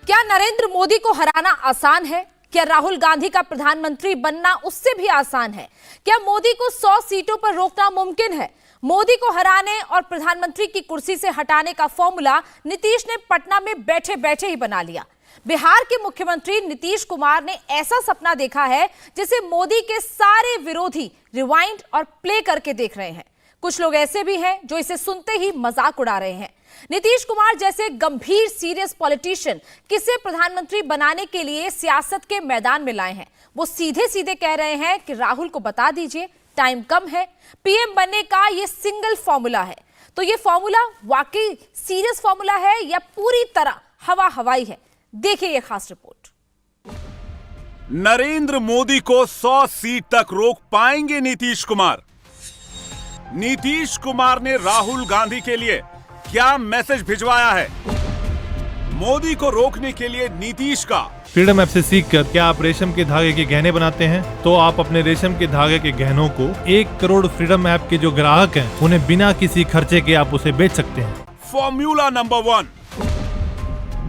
क्या नरेंद्र मोदी को हराना आसान है? क्या राहुल गांधी का प्रधानमंत्री बनना उससे भी आसान है? क्या मोदी को 100 सीटों पर रोकना मुमकिन है? मोदी को हराने और प्रधानमंत्री की कुर्सी से हटाने का फॉर्मूला नीतीश ने पटना में बैठे बैठे ही बना लिया। बिहार के मुख्यमंत्री नीतीश कुमार ने ऐसा सपना देखा है जिसे मोदी के सारे विरोधी रिवाइंड और प्ले करके देख रहे हैं। कुछ लोग ऐसे भी हैं जो इसे सुनते ही मजाक उड़ा रहे हैं। नीतीश कुमार जैसे गंभीर सीरियस पॉलिटिशियन किसे प्रधानमंत्री बनाने के लिए सियासत के मैदान में लाए हैं। वो सीधे सीधे कह रहे हैं कि राहुल को बता दीजिए, टाइम कम है, पीएम बनने का ये सिंगल फॉर्मूला है। तो ये फॉर्मूला वाकई सीरियस फॉर्मूला है या पूरी तरह हवा हवाई है? देखिए ये खास रिपोर्ट। नरेंद्र मोदी को 100 सीट तक रोक पाएंगे नीतीश कुमार? नीतीश कुमार ने राहुल गांधी के लिए क्या मैसेज भिजवाया है? मोदी को रोकने के लिए नीतीश का फ्रीडम ऐप से सीखकर क्या आप रेशम के धागे के गहने बनाते हैं? तो आप अपने रेशम के धागे के गहनों को 1 करोड़ फ्रीडम ऐप के जो ग्राहक हैं उन्हें बिना किसी खर्चे के आप उसे बेच सकते हैं। फॉर्मूला नंबर 1,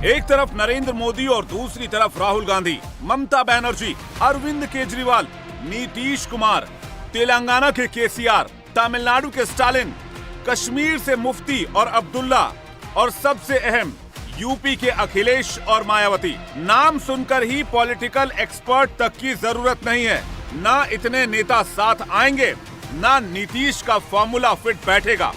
एक तरफ नरेंद्र मोदी और दूसरी तरफ राहुल गांधी, ममता बनर्जी, अरविंद केजरीवाल, नीतीश कुमार, तेलंगाना के केसीआर, तमिलनाडु के स्टालिन, कश्मीर से मुफ्ती और अब्दुल्ला और सबसे अहम यूपी के अखिलेश और मायावती। नाम सुनकर ही पॉलिटिकल एक्सपर्ट तक की जरूरत नहीं है। ना इतने नेता साथ आएंगे, ना नीतीश का फॉर्मूला फिट बैठेगा।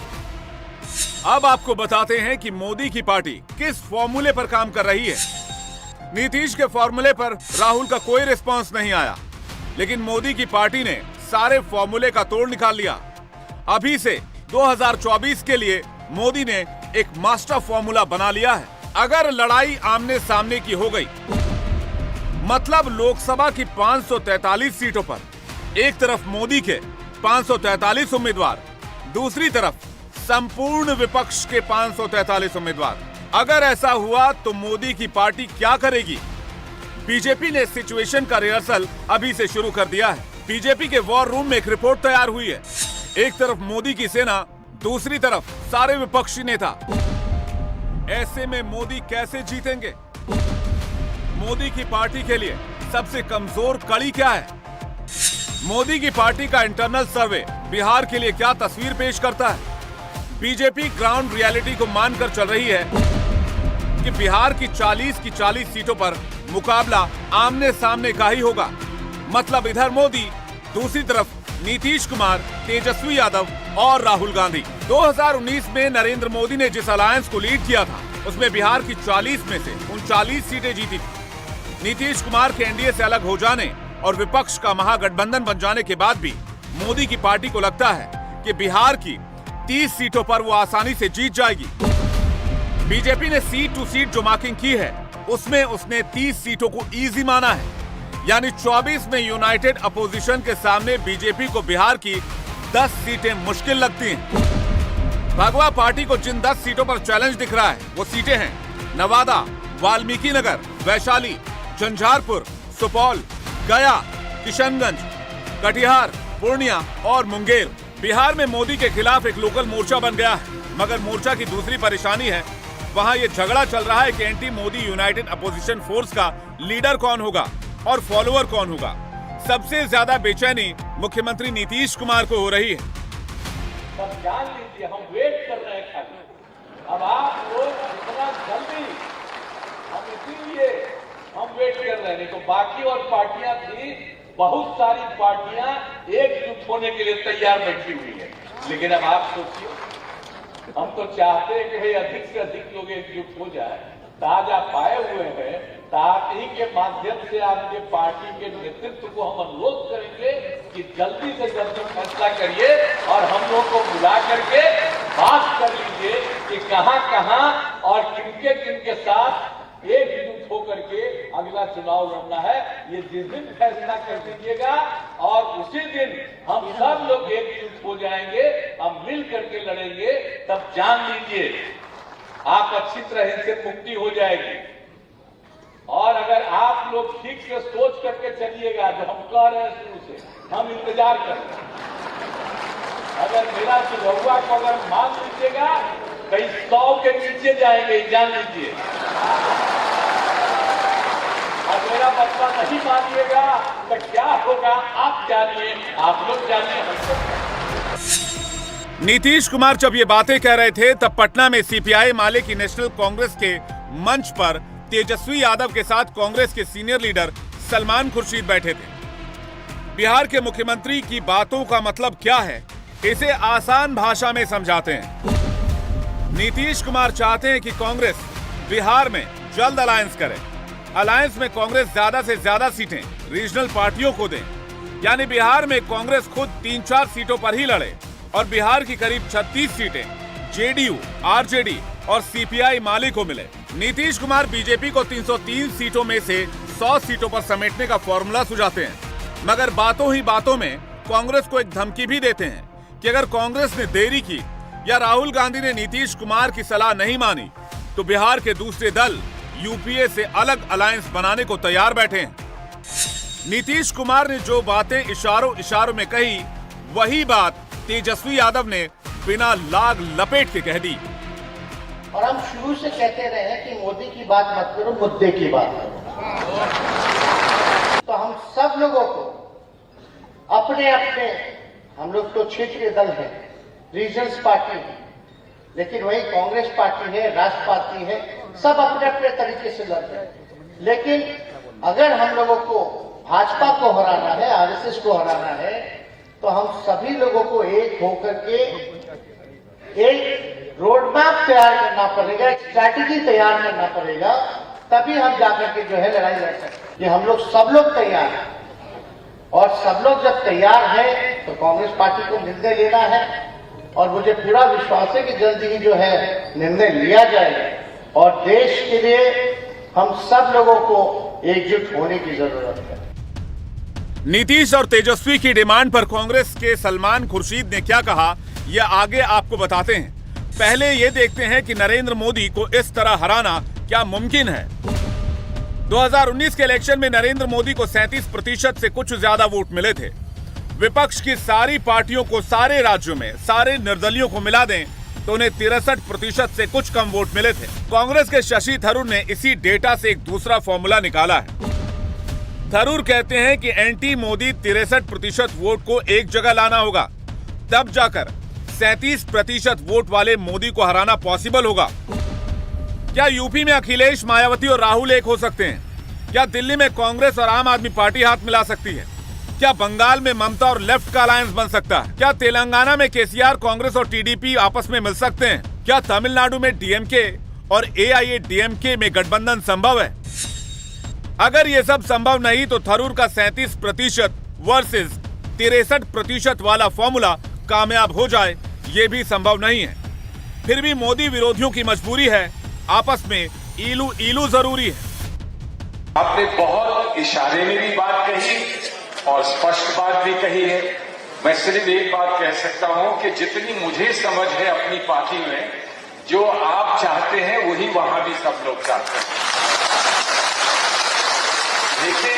अब आपको बताते हैं कि मोदी की पार्टी किस फॉर्मूले पर काम कर रही है। नीतीश के फॉर्मूले पर राहुल का कोई रिस्पांस नहीं आया, लेकिन मोदी की पार्टी ने सारे फॉर्मूले का तोड़ निकाल लिया। अभी से 2024 के लिए मोदी ने एक मास्टर फॉर्मूला बना लिया है। अगर लड़ाई आमने सामने की हो गई, मतलब लोकसभा की 543 सीटों पर एक तरफ मोदी के 543 उम्मीदवार, दूसरी तरफ संपूर्ण विपक्ष के 543 उम्मीदवार। अगर ऐसा हुआ तो मोदी की पार्टी क्या करेगी? बीजेपी ने सिचुएशन का रिहर्सल अभी से शुरू कर दिया है। बीजेपी के वॉर रूम में एक रिपोर्ट तैयार हुई है। एक तरफ मोदी की सेना, दूसरी तरफ सारे विपक्षी नेता। ऐसे में मोदी कैसे जीतेंगे? मोदी की पार्टी के लिए सबसे कमजोर कड़ी क्या है? मोदी की पार्टी का इंटरनल सर्वे बिहार के लिए क्या तस्वीर पेश करता है? बीजेपी ग्राउंड रियलिटी को मानकर चल रही है कि बिहार की 40 सीटों पर मुकाबला आमने सामने का ही होगा। मतलब इधर मोदी, दूसरी तरफ नीतीश कुमार, तेजस्वी यादव और राहुल गांधी। 2019 में नरेंद्र मोदी ने जिस अलायंस को लीड किया था, उसमें बिहार की 40 में से 39 सीटें जीती थी। नीतीश कुमार के एनडीए से अलग हो जाने और विपक्ष का महागठबंधन बन जाने के बाद भी मोदी की पार्टी को लगता है कि बिहार की 30 सीटों पर वो आसानी से जीत जाएगी। बीजेपी ने सीट टू सीट जो मार्किंग की है, उसमें उसने 30 सीटों को इजी माना है। यानी 24 में यूनाइटेड अपोजिशन के सामने बीजेपी को बिहार की 10 सीटें मुश्किल लगती हैं। भगवा पार्टी को जिन 10 सीटों पर चैलेंज दिख रहा है, वो सीटें हैं नवादा, वाल्मीकि नगर, वैशाली, झंझारपुर, सुपौल, गया, किशनगंज, कटिहार, पूर्णिया और मुंगेर। बिहार में मोदी के खिलाफ एक लोकल मोर्चा बन गया है, मगर मोर्चा की दूसरी परेशानी है, वहां ये झगड़ा चल रहा है कि anti Modi United opposition force का लीडर कौन होगा और फॉलोअर कौन होगा। सबसे ज्यादा बेचैनी मुख्यमंत्री नीतीश कुमार को हो रही है। सब जान लीजिए, हम वेट कर रहे हैं खाली। अब आप लोग इतना जल्दी, हम इसीलिए हम वेट कर रहे हैं। नहीं तो बाकी और पार्टियां थी, बहुत सारी पार्टियां एकजुट होने के लिए तैयार बैठी हुई है। लेकिन अब आप सोचिए, हम तो चाहते हैं कि भाई अधिक से अधिक लोग एकजुट हो जाए। ताज आप पाए हुए हैं, ताज ही के माध्यम से आपके पार्टी के नेतृत्व को हम अनुरोध करेंगे कि जल्दी से जल्दी फैसला करिए और हम लोग को बुला करके बात कर लीजिए कि कहां कहां और किनके किनके साथ एकजुट होकर के अगला चुनाव लड़ना है। ये जिस दिन फैसला कर दीजिएगा और उसी दिन हम सब लोग एकजुट हो जाएंगे, हम मिल करके लड़ेंगे, तब जान लीजिए आप अच्छी तरह से मुक्ति हो जाएगी। और अगर आप लोग ठीक से सोच करके चलिएगा, जो हम कह रहे हैं शुरू से, हम इंतजार करेंगे। अगर मेरा सुझाव को अगर मान लीजिएगा, कहीं 100 के नीचे जाएंगे, जान लीजिए। फैसला नहीं मानिएगा तो क्या होगा आप जानिए, आप लोग जानिए, हमको। नीतीश कुमार जब ये बातें कह रहे थे तब पटना में सीपीआई माले की नेशनल कांग्रेस के मंच पर तेजस्वी यादव के साथ कांग्रेस के सीनियर लीडर सलमान खुर्शीद बैठे थे। बिहार के मुख्यमंत्री की बातों का मतलब क्या है, इसे आसान भाषा में समझाते हैं। नीतीश कुमार चाहते हैं कि कांग्रेस बिहार में जल्द अलायंस करे। अलायंस में कांग्रेस ज्यादा से ज्यादा सीटें रीजनल पार्टियों को दे, यानी बिहार में कांग्रेस खुद 3-4 सीटों पर ही लड़े और बिहार की करीब 36 सीटें जेडीयू, आरजेडी और सीपीआई माले को मिले। नीतीश कुमार बीजेपी को 303 सीटों में से 100 सीटों पर समेटने का फॉर्मूला सुझाते हैं, मगर बातों ही बातों में कांग्रेस को एक धमकी भी देते हैं कि अगर कांग्रेस ने देरी की या राहुल गांधी ने नीतीश कुमार की सलाह नहीं मानी तो बिहार के दूसरे दल यूपीए से अलग अलायंस बनाने को तैयार बैठे हैं। नीतीश कुमार ने जो बातें इशारों इशारों में कही, वही बात तेजस्वी यादव ने बिना लाग लपेट के कह दी। और हम शुरू से कहते रहे हैं कि मोदी की बात मत करो, मुद्दे की बात करो। तो हम सब लोगों को अपने अपने, हम लोग तो क्षेत्रीय दल हैं, रीजनल पार्टी है, लेकिन वही कांग्रेस पार्टी है, राष्ट्र पार्टी है, सब अपने अपने तरीके से लड़ रहे हैं। लेकिन अगर हम लोगों को भाजपा को हराना है, आरएसएस को हराना है, तो हम सभी लोगों को एक होकर के एक रोडमैप तैयार करना पड़ेगा, एक स्ट्रैटेजी तैयार करना पड़ेगा, तभी हम जाकर के जो है लड़ाई लड़ सकते हैं। हम लोग सब लोग तैयार हैं, और सब लोग जब तैयार हैं तो कांग्रेस पार्टी को निर्णय लेना है, और मुझे पूरा विश्वास है कि जल्दी ही जो है निर्णय लिया जाएगा, और देश के लिए हम सब लोगों को एकजुट होने की जरूरत है। नीतीश और तेजस्वी की डिमांड पर कांग्रेस के सलमान खुर्शीद ने क्या कहा, यह आगे आपको बताते हैं। पहले ये देखते हैं कि नरेंद्र मोदी को इस तरह हराना क्या मुमकिन है। 2019 के इलेक्शन में नरेंद्र मोदी को 37% से कुछ ज्यादा वोट मिले थे। विपक्ष की सारी पार्टियों को सारे राज्यों में सारे निर्दलियों को मिला दें तो उन्हें 63% से कुछ कम वोट मिले थे। कांग्रेस के शशि थरूर ने इसी डेटा से एक दूसरा फॉर्मूला निकाला है। थरूर कहते हैं कि एंटी मोदी 63% वोट को एक जगह लाना होगा, तब जाकर 37% वोट वाले मोदी को हराना पॉसिबल होगा। क्या यूपी में अखिलेश, मायावती और राहुल एक हो सकते हैं? क्या दिल्ली में कांग्रेस और आम आदमी पार्टी हाथ मिला सकती है? क्या बंगाल में ममता और लेफ्ट का अलायंस बन सकता है? क्या तेलंगाना में केसीआर, कांग्रेस और टीडीपी आपस में मिल सकते हैं? क्या तमिलनाडु में डीएमके और एआईएडीएमके में गठबंधन संभव है? अगर ये सब संभव नहीं तो थरूर का 37% वर्सेस 63% वाला फॉर्मूला कामयाब हो जाए, ये भी संभव नहीं है। फिर भी मोदी विरोधियों की मजबूरी है, आपस में ईलू ईलू जरूरी है। आपने बहुत इशारे में भी बात कही और स्पष्ट बात भी कही है। मैं सिर्फ एक बात कह सकता हूं कि जितनी मुझे समझ है अपनी पार्टी में, जो आप चाहते हैं वही वहां भी सब लोग चाहते हैं। लेकिन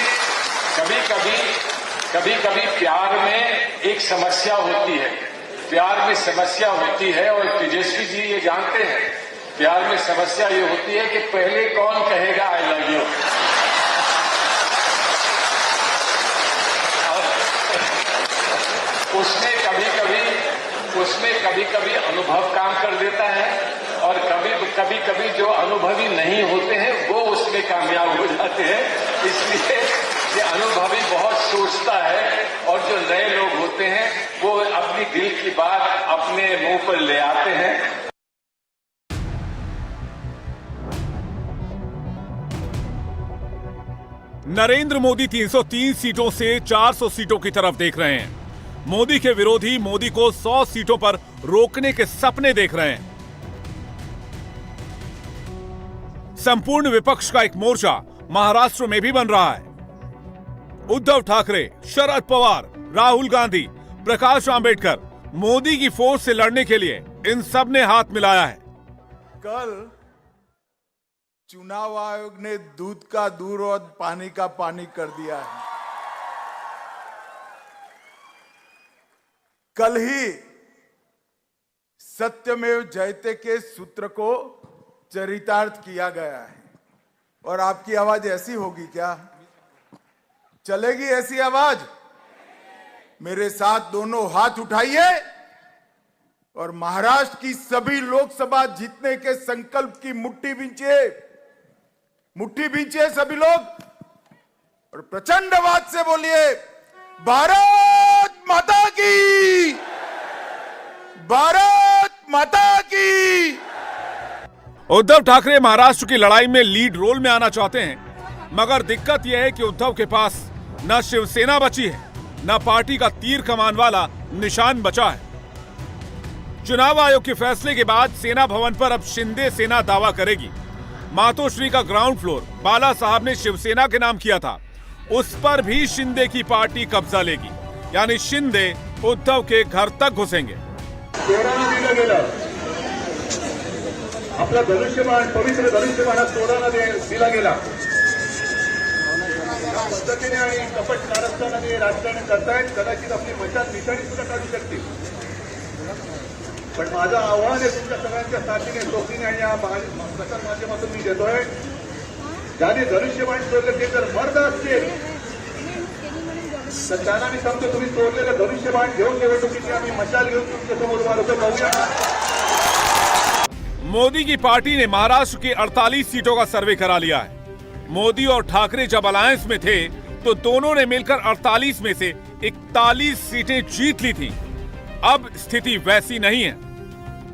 कभी कभी प्यार में एक समस्या होती है, प्यार में समस्या होती है, और तेजस्वी जी ये जानते हैं, प्यार में समस्या ये होती है कि पहले कौन कहेगा आई लव यू। उसमें कभी कभी अनुभव काम कर देता है, और कभी कभी जो अनुभवी नहीं होते हैं वो उसमें कामयाब हो जाते हैं। इसलिए ये अनुभवी बहुत सोचता है, और जो नए लोग होते हैं वो अपनी दिल की बात अपने मुंह पर ले आते हैं। नरेंद्र मोदी 303 सीटों से 400 सीटों की तरफ देख रहे हैं। मोदी के विरोधी मोदी को 100 सीटों पर रोकने के सपने देख रहे हैं। संपूर्ण विपक्ष का एक मोर्चा महाराष्ट्र में भी बन रहा है। उद्धव ठाकरे, शरद पवार, राहुल गांधी, प्रकाश आंबेडकर, मोदी की फोर्स से लड़ने के लिए इन सब ने हाथ मिलाया है। कल चुनाव आयोग ने दूध का दूध और पानी का पानी कर दिया है। कल ही सत्यमेव जयते के सूत्र को चरितार्थ किया गया है, और आपकी आवाज ऐसी होगी क्या चलेगी ऐसी आवाज? मेरे साथ दोनों हाथ उठाइए और महाराष्ट्र की सभी लोकसभा जीतने के संकल्प की मुट्ठी भींचिए सभी लोग और प्रचंड आवाज से बोलिए, भारत माता की, भारत माता की। उद्धव ठाकरे महाराष्ट्र की लड़ाई में लीड रोल में आना चाहते हैं, मगर दिक्कत यह है कि उद्धव के पास न शिवसेना बची है, न पार्टी का तीर कमान वाला निशान बचा है। चुनाव आयोग के फैसले के बाद सेना भवन पर अब शिंदे सेना दावा करेगी। मातोश्री का ग्राउंड फ्लोर बाला साहब ने शिवसेना के नाम किया था, उस पर भी शिंदे की पार्टी कब्जा लेगी, यानी शिंदे उद्धव के घर तक घुसेंगे। आपला धनुष्यबाण, पवित्र धनुष्यबाणात तोडाना दिला गेला। या पद्धतीने आणि कपट कारस्थानाने राजकारण करतायत, कदाचित आपली मशाल निशाणी सुद्धा काढू शकतील। पण माझं आव्हान आहे तुमच्या सगळ्यांच्या साथीने, सोबतीने आणि या प्रसार माध्यमातून मी देतोय, ज्याने धनुष्यबाण सोडलं ते जर मर्द असतील तर त्यांना मी सांगतो, तुम्ही सोडलेलं धनुष्यबाण घेऊन निवडणुकीची आम्ही मशाल घेऊन तुमच्या समोर उभा राहतो, पाहूया। मोदी की पार्टी ने महाराष्ट्र की 48 सीटों का सर्वे करा लिया है। मोदी और ठाकरे जब अलायंस में थे तो दोनों ने मिलकर 48 में से 41 सीटें जीत ली थी। अब स्थिति वैसी नहीं है।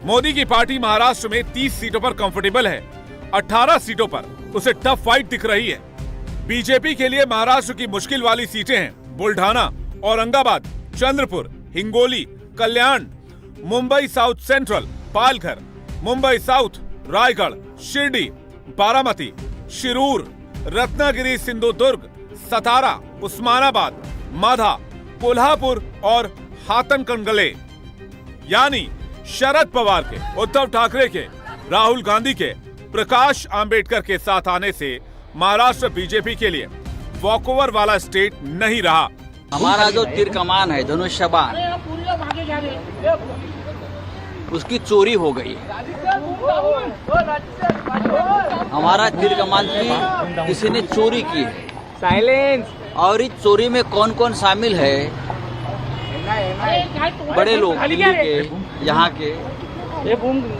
मोदी की पार्टी महाराष्ट्र में 30 सीटों पर कंफर्टेबल है, 18 सीटों पर उसे टफ फाइट दिख रही है। बीजेपी के लिए महाराष्ट्र की मुश्किल वाली सीटें हैं Buldhana, Aurangabad, Chandrapur, Hingoli, Kalyan, Mumbai south central, Palghar, Mumbai south, Raigad, Shirdi, Baramati, Shirur, Ratnagiri, Sindhudurg, Satara, Osmanabad, Madha, Kolhapur और हाथनकंगले। यानी शरद पवार के, उद्धव ठाकरे के, राहुल गांधी के, प्रकाश आंबेडकर के साथ आने से महाराष्ट्र बीजेपी के लिए वॉकओवर वाला स्टेट नहीं रहा। हमारा जो तीर कमान है धनुष्यबाण, उसकी चोरी हो गई। हमारा तीर कमान की किसी ने चोरी की है। साइलेंस। और इस चोरी में कौन कौन शामिल है, बड़े लोग दिल्ली के, यहाँ के,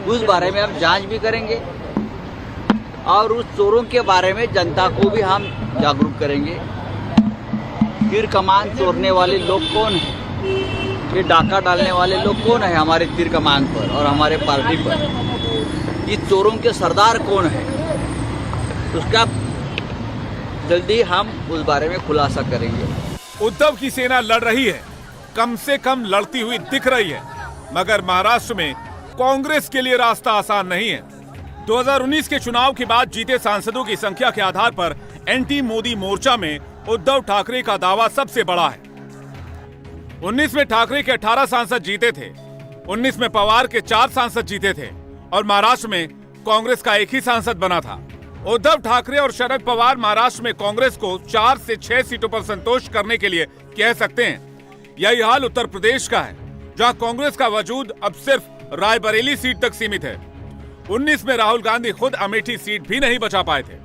उस बारे में हम जांच भी करेंगे और उस चोरों के बारे में जनता को भी हम जागरूक करेंगे। तीर कमान चोरने वाले लोग कौन है, ये डाका डालने वाले लोग कौन है हमारे तीर कमान पर और हमारे पार्टी पर, ये चोरों के सरदार कौन है, उसका जल्दी हम उस बारे में खुलासा करेंगे। उद्धव की सेना लड़ रही है, कम से कम लड़ती हुई दिख रही है, मगर महाराष्ट्र में कांग्रेस के लिए रास्ता आसान नहीं है। 2019 के चुनाव के बाद जीते सांसदों की संख्या के आधार पर एंटी मोदी मोर्चा में उद्धव ठाकरे का दावा सबसे बड़ा है। 19 में ठाकरे के 18 सांसद जीते थे, 19 में पवार के 4 सांसद जीते थे और महाराष्ट्र में कांग्रेस का एक ही सांसद बना था। उद्धव ठाकरे और शरद पवार महाराष्ट्र में कांग्रेस को 4 से 6 सीटों पर संतोष करने के लिए कह सकते हैं। यही हाल उत्तर प्रदेश का है, जहां कांग्रेस का वजूद अब सिर्फ रायबरेली सीट तक सीमित है। 19 में राहुल गांधी खुद अमेठी सीट भी नहीं बचा पाए थे।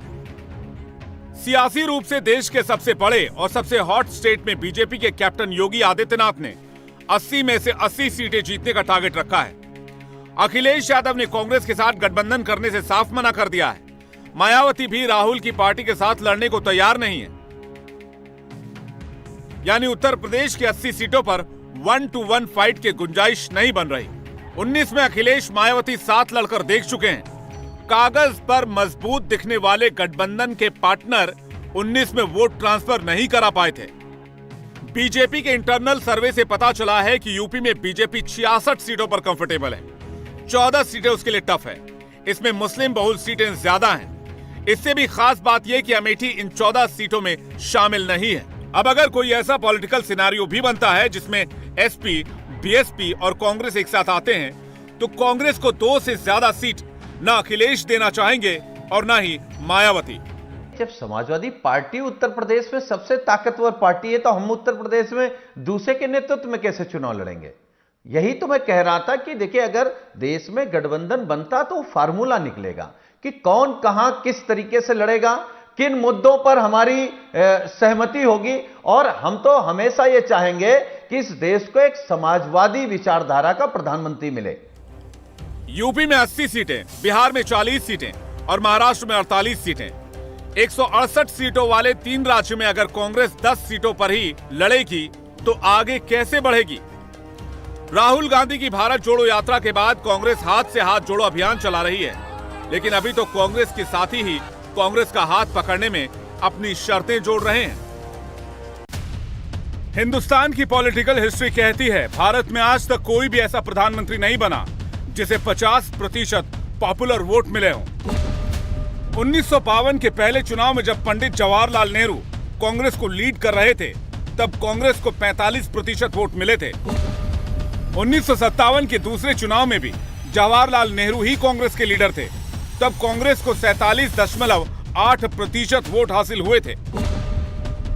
सियासी रूप से देश के सबसे बड़े और सबसे हॉट स्टेट में बीजेपी के कैप्टन योगी आदित्यनाथ ने 80 में से 80 सीटें जीतने का टारगेट रखा है। अखिलेश यादव ने कांग्रेस के साथ गठबंधन करने से साफ मना कर दिया है। मायावती भी राहुल की पार्टी के साथ लड़ने को तैयार नहीं है। यानी उत्तर प्रदेश की 80 सीटों पर 1-to-1 फाइट की गुंजाइश नहीं बन रही। 19 में अखिलेश मायावती साथ लड़कर देख चुके हैं। कागज पर मजबूत दिखने वाले गठबंधन के पार्टनर 19 में वोट ट्रांसफर नहीं करा पाए थे। बीजेपी के इंटरनल सर्वे से पता चला है कि यूपी में बीजेपी 66 सीटों पर कंफर्टेबल है। 14 सीटें उसके लिए टफ है। इसमें मुस्लिम बहुल सीटें ज्यादा हैं। इससे भी खास बात यह कि अमेठी इन 14 सीटों में शामिल नहीं है। अब अगर कोई ऐसा पॉलिटिकल सिनेरियो भी बनता है जिसमें एसपी, बीएसपी और कांग्रेस एक साथ आते हैं, तो कांग्रेस को 2 से ज्यादा सीट न अखिलेश देना चाहेंगे और न ही मायावती। जब समाजवादी पार्टी उत्तर प्रदेश में सबसे ताकतवर पार्टी है, तो हम उत्तर प्रदेश में दूसरे के नेतृत्व में कैसे चुनाव लड़ेंगे? यही तो मैं कह रहा था कि देखिए, अगर देश में गठबंधन बनता तो फार्मूला निकलेगा कि कौन कहां किस तरीके से लड़ेगा, किन मुद्दों पर हमारी सहमति होगी। और हम तो हमेशा यह चाहेंगे कि इस देश को एक समाजवादी विचारधारा का प्रधानमंत्री मिले। यूपी में 80 सीटें, बिहार में 40 सीटें और महाराष्ट्र में 48 सीटें। 168 सीटों वाले 3 राज्यों में अगर कांग्रेस 10 सीटों पर ही लड़ेगी तो आगे कैसे बढ़ेगी? राहुल गांधी की भारत जोड़ो यात्रा के बाद कांग्रेस हाथ से हाथ जोड़ो अभियान चला रही है, लेकिन अभी तो कांग्रेस के साथी ही कांग्रेस का हाथ पकड़ने में अपनी शर्तें जोड़ रहे हैं। हिंदुस्तान की पॉलिटिकल हिस्ट्री कहती है भारत में आज तक कोई भी ऐसा प्रधानमंत्री नहीं बना जिसे 50% पॉपुलर वोट मिले हों। 1952 के पहले चुनाव में जब पंडित जवाहरलाल नेहरू कांग्रेस को लीड कर रहे थे तब कांग्रेस को 45% वोट मिले थे। 1957 के दूसरे चुनाव में भी जवाहरलाल नेहरू ही कांग्रेस के लीडर थे, तब कांग्रेस को 47.8% वोट हासिल हुए थे।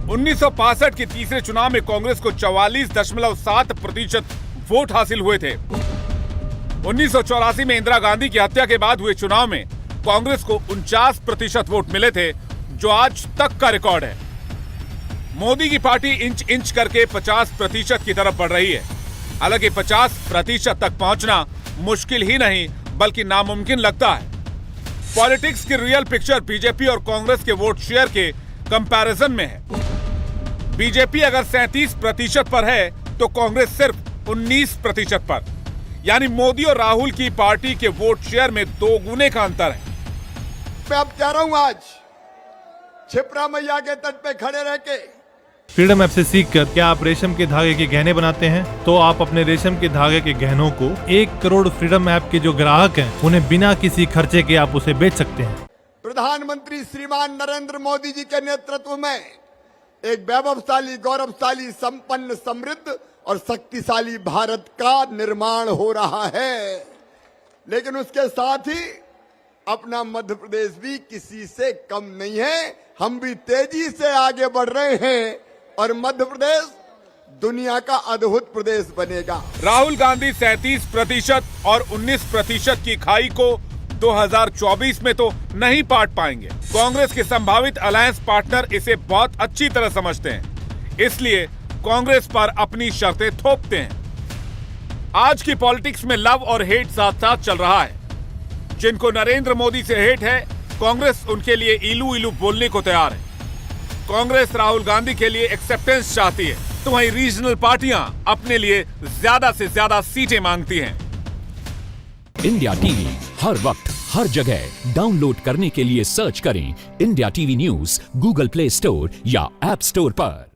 1965 के तीसरे चुनाव में कांग्रेस को 44.7% वोट हासिल हुए थे। 1984 में इंदिरा गांधी की हत्या के बाद हुए चुनाव में कांग्रेस को 49% वोट मिले थे, जो आज तक का रिकॉर्ड है। मोदी की पार्टी इंच इंच करके 50% की तरफ बढ़ रही है। हालांकि 50% तक पहुंचना मुश्किल ही नहीं बल्कि नामुमकिन लगता है। पॉलिटिक्स की रियल पिक्चर बीजेपी और कांग्रेस के वोट शेयर के कंपैरिजन में है। बीजेपी अगर 37% पर है तो कांग्रेस सिर्फ 19% पर, यानी मोदी और राहुल की पार्टी के वोट शेयर में 2 गुने का अंतर है। मैं अब जा रहा हूं आज क्षिप्रा मैया के तट पे खड़े रह के। फ्रीडम ऐप से सीखकर क्या आप रेशम के धागे के गहने बनाते हैं? तो आप अपने रेशम के धागे के गहनों को 1 करोड़ फ्रीडम ऐप के जो ग्राहक हैं उन्हें बिना किसी खर्चे के आप उसे बेच सकते हैं। प्रधानमंत्री श्रीमान नरेंद्र मोदी जी के नेतृत्व में एक वैभवशाली, गौरवशाली, संपन्न, समृद्ध और शक्तिशाली भारत का निर्माण हो रहा है। लेकिन उसके साथ ही अपना मध्य प्रदेश भी किसी से कम नहीं है। हम भी तेजी से आगे बढ़ रहे हैं और मध्य प्रदेश दुनिया का अद्भुत प्रदेश बनेगा। राहुल गांधी 37% और 19% की खाई को 2024 में तो नहीं पाट पाएंगे। कांग्रेस के संभावित अलायंस पार्टनर इसे बहुत अच्छी तरह समझते हैं, इसलिए कांग्रेस पर अपनी शर्तें थोपते हैं। आज की पॉलिटिक्स में लव और हेट साथ साथ चल रहा है। जिनको नरेंद्र मोदी से हेट है, कांग्रेस उनके लिए इलू इलू बोलने को तैयार है। कांग्रेस राहुल गांधी के लिए एक्सेप्टेंस चाहती है, तो वहीं रीजनल पार्टियां अपने लिए ज्यादा से ज्यादा सीटें मांगती हैं। इंडिया टीवी हर वक्त हर जगह डाउनलोड करने के लिए सर्च करें India TV news Google play store या ऐप स्टोर पर।